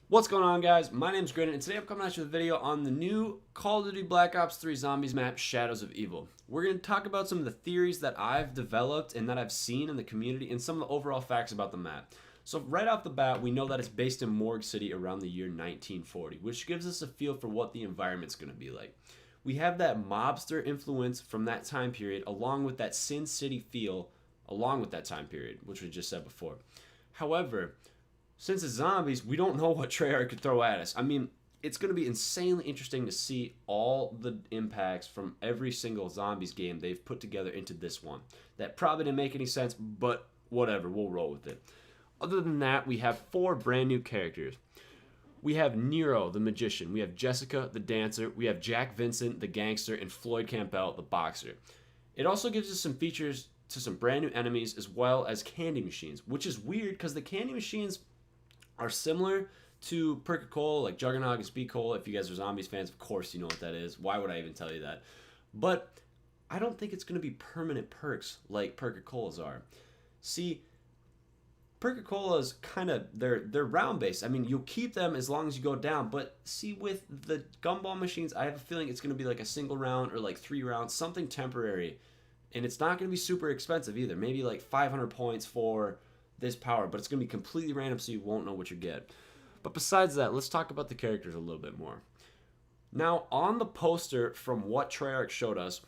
What's going on, guys? My name's Grin, and today I'm coming at you with a video on the new Call of Duty Black Ops 3 Zombies map, Shadows of Evil. We're going to talk about some of the theories that I've developed and that I've seen in the community and some of the overall facts about the map. So right off the bat, we know that it's based in Morgue City around the year 1940, which gives us a feel for what the environment's going to be like. We have that mobster influence from that time period, along with that Sin City feel, along with that time period, which we just said before. However, since it's zombies, we don't know what Treyarch could throw at us. I mean, it's going to be insanely interesting to see all the impacts from every single zombies game they've put together into this one. That probably didn't make any sense, but whatever, we'll roll with it. Other than that, we have 4 brand new characters. We have Nero, the magician. We have Jessica, the dancer. We have Jack Vincent, the gangster, and Floyd Campbell, the boxer. It also gives us some features to some brand new enemies as well as candy machines, which is weird because the candy machines are similar to Perk Cola, like Juggernog and Speed Cola. If you guys are Zombies fans, of course you know what that is. Why would I even tell you that? But I don't think it's going to be permanent perks like Perk Colas are. See, Perk Colas kind of, they're round based. I mean, you'll keep them as long as you go down. But see, with the gumball machines, I have a feeling it's going to be like a single round or like 3 rounds, something temporary. And it's not going to be super expensive either. Maybe like 500 points for this power, but it's going to be completely random, so you won't know what you get. But besides that, let's talk about the characters a little bit more. Now, on the poster from what Treyarch showed us,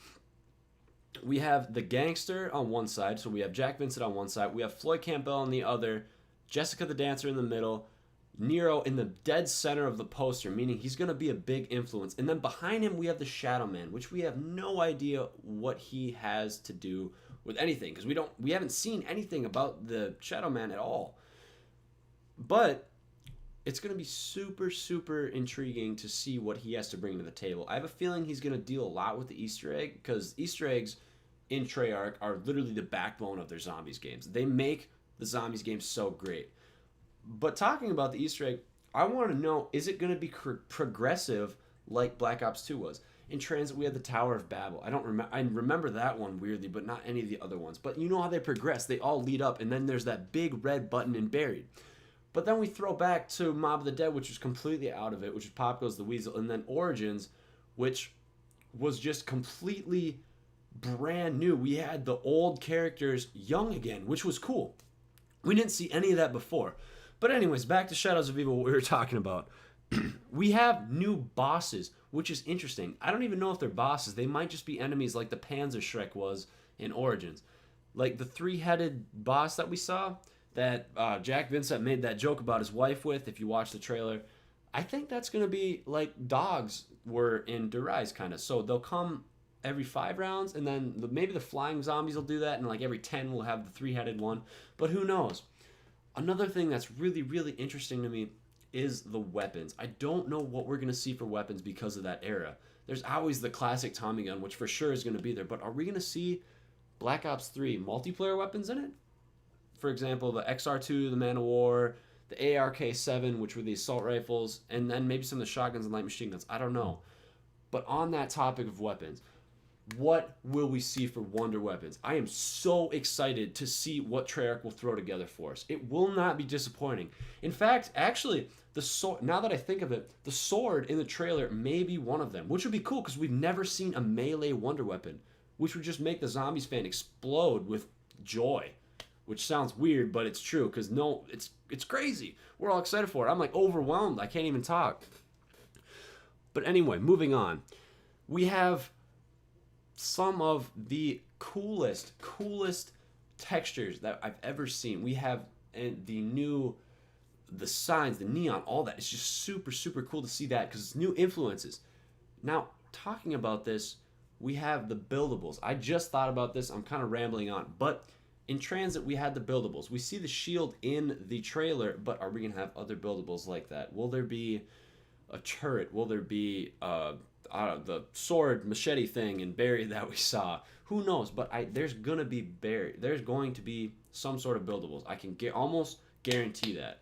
we have the gangster on one side, so we have Jack Vincent on one side, we have Floyd Campbell on the other, Jessica the dancer in the middle, Nero in the dead center of the poster, meaning he's going to be a big influence. And then behind him, we have the Shadow Man, which we have no idea what he has to do with anything, because we haven't seen anything about the Shadow Man at all. But it's going to be super intriguing to see what he has to bring to the table. I have a feeling he's going to deal a lot with the Easter egg, because Easter eggs in Treyarch are literally the backbone of their zombies games. They make the zombies games so great. But talking about the Easter egg, I want to know, is it going to be progressive like Black Ops 2 was? In Transit, we had the Tower of Babel. I remember that one weirdly, but not any of the other ones. But you know how they progress. They all lead up, and then there's that big red button in Buried. But then we throw back to Mob of the Dead, which was completely out of it, which is Pop Goes the Weasel, and then Origins, which was just completely brand new. We had the old characters young again, which was cool. We didn't see any of that before. But anyways, back to Shadows of Evil, what we were talking about. We have new bosses, which is interesting. I don't even know if they're bosses. They might just be enemies like the Panzer Shrek was in Origins. Like the 3-headed boss that we saw, that Jack Vincent made that joke about his wife with, if you watch the trailer. I think that's going to be like dogs were in Der Rise, kind of. So they'll come every 5 rounds, and then maybe the flying zombies will do that, and like every 10 we'll have the 3-headed one. But who knows? Another thing that's really interesting to me is the weapons. I don't know what we're going to see for weapons because of that era. There's always the classic Tommy gun, which for sure is going to be there. But are we going to see Black Ops 3 multiplayer weapons in it? For example, the XR2, the Man of War, the ARK-7, which were the assault rifles, and then maybe some of the shotguns and light machine guns. I don't know. But on that topic of weapons, what will we see for Wonder Weapons? I am so excited to see what Treyarch will throw together for us. It will not be disappointing. In fact, actually, the sword, now that I think of it, the sword in the trailer may be one of them, which would be cool because we've never seen a melee Wonder Weapon, which would just make the Zombies fan explode with joy, which sounds weird, but it's true because no, it's crazy. We're all excited for it. I'm like overwhelmed. I can't even talk. But anyway, moving on. We have some of the coolest textures that I've ever seen. We have the signs, the neon, all that. It's just super cool to see that because it's new influences. Now, talking about this, we have the buildables. I just thought about this. I'm kind of rambling on, but in Transit, we had the buildables. We see the shield in the trailer, but are we going to have other buildables like that? Will there be a turret? Will there be the sword machete thing in Barry that we saw? Who knows? But there's going to be some sort of buildables. I can almost guarantee that.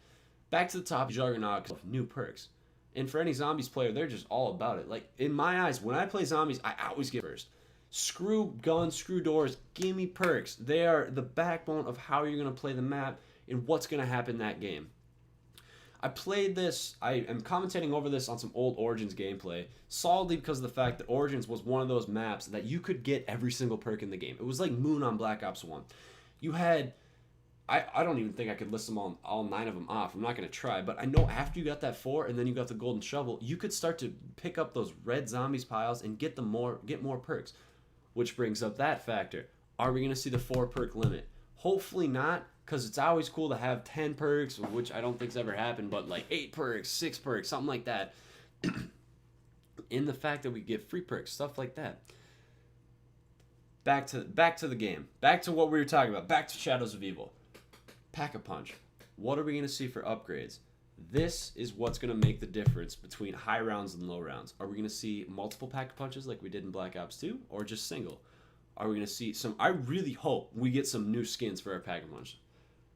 Back to the top, Juggernog of new perks. And for any Zombies player, they're just all about it. Like, in my eyes, when I play Zombies, I always get first. Screw guns, screw doors, give me perks. They are the backbone of how you're going to play the map and what's going to happen in that game. I played this, I am commentating over this on some old Origins gameplay, solely because of the fact that Origins was one of those maps that you could get every single perk in the game. It was like Moon on Black Ops 1. You had, I don't even think I could list them all 9 of them off. I'm not going to try, but I know after you got that 4 and then you got the golden shovel, you could start to pick up those red zombies piles and get more perks. Which brings up that factor. Are we going to see the 4 perk limit? Hopefully not, because it's always cool to have 10 perks, which I don't think's ever happened, but like 8 perks, 6 perks, something like that. In the fact that we get free perks, stuff like that. Back to the game. Back to what we were talking about. Back to Shadows of Evil. Pack-a-Punch. What are we going to see for upgrades? This is what's going to make the difference between high rounds and low rounds. Are we going to see multiple Pack-a-Punches like we did in Black Ops 2, or just single? Are we going to see some... I really hope we get some new skins for our Pack-a-Punch.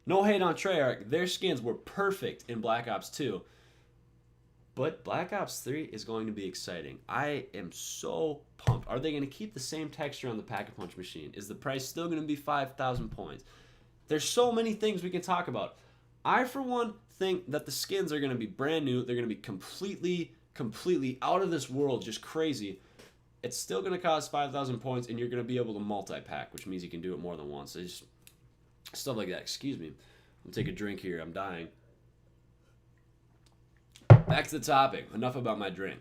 No hate on Treyarch. Their skins were perfect in Black Ops 2. But Black Ops 3 is going to be exciting. I am so pumped. Are they going to keep the same texture on the Pack-a-Punch machine? Is the price still going to be 5,000 points? There's so many things we can talk about. I, for one, think that the skins are going to be brand new. They're going to be completely out of this world, just crazy. It's still going to cost 5,000 points, and you're going to be able to multi-pack, which means you can do it more than once. So just stuff like that. Excuse me. I'll take a drink here. I'm dying. Back to the topic. Enough about my drink.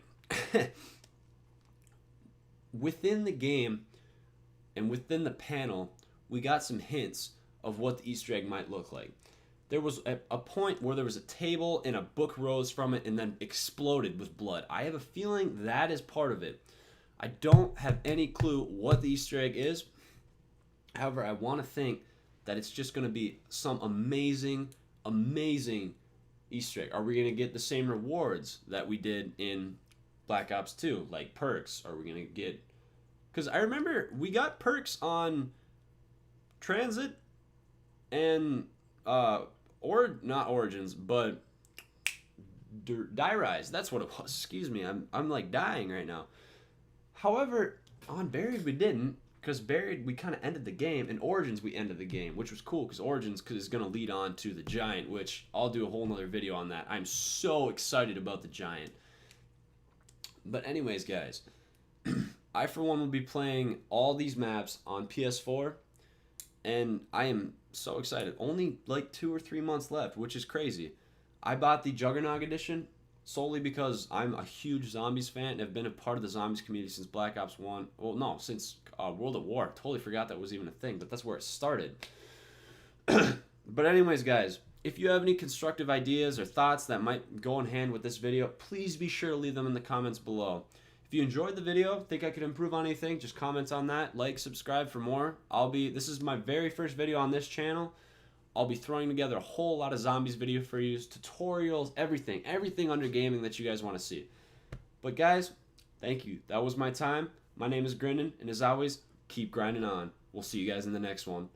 Within the game and within the panel, we got some hints of what the Easter egg might look like. There was a point where there was a table and a book rose from it and then exploded with blood. I have a feeling that is part of it. I don't have any clue what the Easter egg is. However, I want to think that it's just going to be some amazing Easter egg. Are we going to get the same rewards that we did in Black Ops 2, like perks? Are we going to get... Because I remember we got perks on Transit and or not Origins, but Die Rise. That's what it was. Excuse me. I'm like dying right now. However, on Buried we didn't, because Buried we kind of ended the game, and Origins we ended the game, which was cool because Origins is going to lead on to the Giant, which I'll do a whole nother video on that. I'm so excited about the Giant. But anyways, guys, I for one will be playing all these maps on PS4, and I am so excited. Only like 2 or 3 months left, which is crazy. I bought the Juggernaut edition solely because I'm a huge Zombies fan and have been a part of the Zombies community since Black Ops 1. Well, no, since World at War. Totally forgot that was even a thing, but that's where it started. But anyways, guys, if you have any constructive ideas or thoughts that might go in hand with this video, please be sure to leave them in the comments below. If you enjoyed the video, think I could improve on anything, just comment on that, like, subscribe for more. This is my very first video on this channel. I'll be throwing together a whole lot of Zombies video for you, tutorials, everything under gaming that you guys want to see. But guys, thank you. That was my time. My name is Grinnin, and as always, keep grinding on. We'll see you guys in the next one.